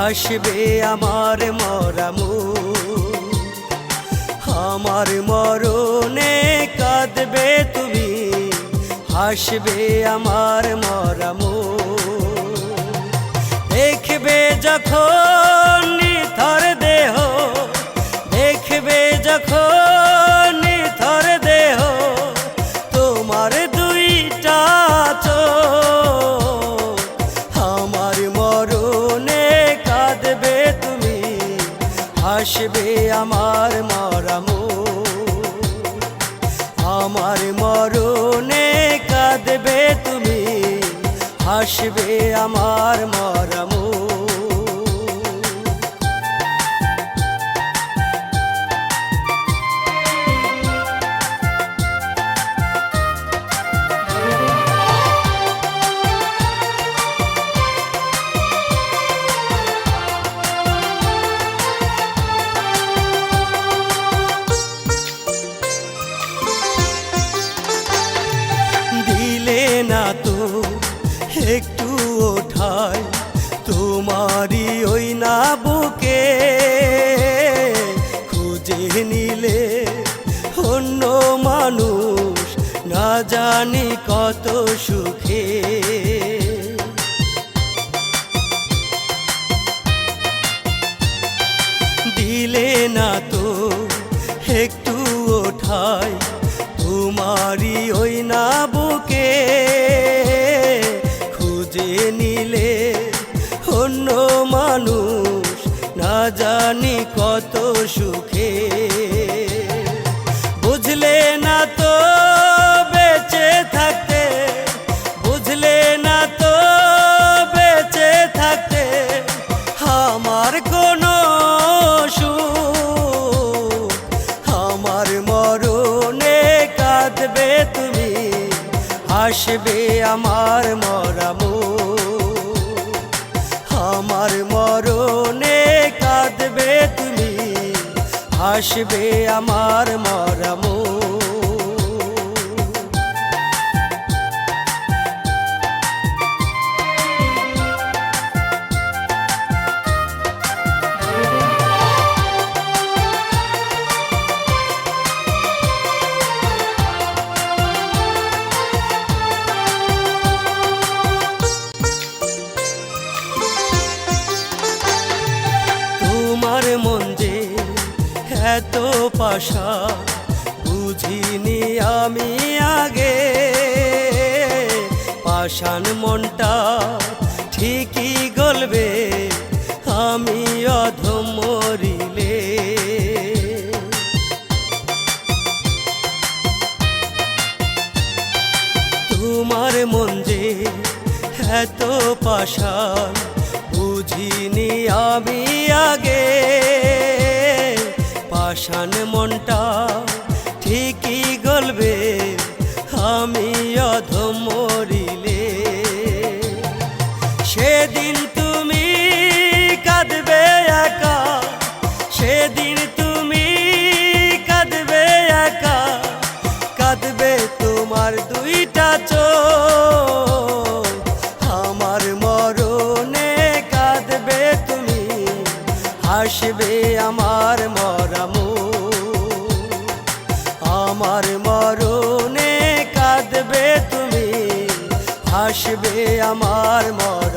হাসবে আমার মরা আমার মরণে কাঁদবে তুমি, হাসবে আমার মরা দেখবে যখন নিথর দেহ, দেখবে যখন নিথর দেহ, তোমার দুইটা চোখ আমার মরণে কাঁদবে তুমি, হাসবে আমার মরা আমার মরণে কাঁদবে তুমি, হাসবে আমার মরা না তো একটু ওঠায় তোমারই ওই না বুকে, খুঁজে নিলে অন্য মানুষ না জানি কত সুখে। দিলে না তো একটু ওঠায় তোমারই ওই না বুকে, খুঁজে নিলে অন্য মানুষ না জানি কত সুখে। বুঝলে না তো বেঁচে থাকতে, বুঝলে না তো বেঁচে থাকতে আমার কোনো সুখ, আমার মরণে কাঁদবে তুমি, হাসবে আমার মরা আমার মরণে কাঁদবে তুমি, হাসবে আমার মরা তোমার মন যে এত পাশা বুঝিনি আমি আগে, পাষাণ মনটা ঠিকই গলবে আমি অধম মরিলে। তোমার মন যে এত পাষাণ বুঝিনি আমি আগে, পাষাণ মনটা ঠিকই গলবে আমি অধম মরিলে। সেদিন তুমি কাঁদবে একা, সেদিন তুমি কাঁদবে একা, কাঁদবে তোমার দুইটা চোখ আমার মরণে কাঁদবে তুমি, হাসবে আমার মরা আমার মরণে কাঁদবে তুমি, হাসবে আমার মরা।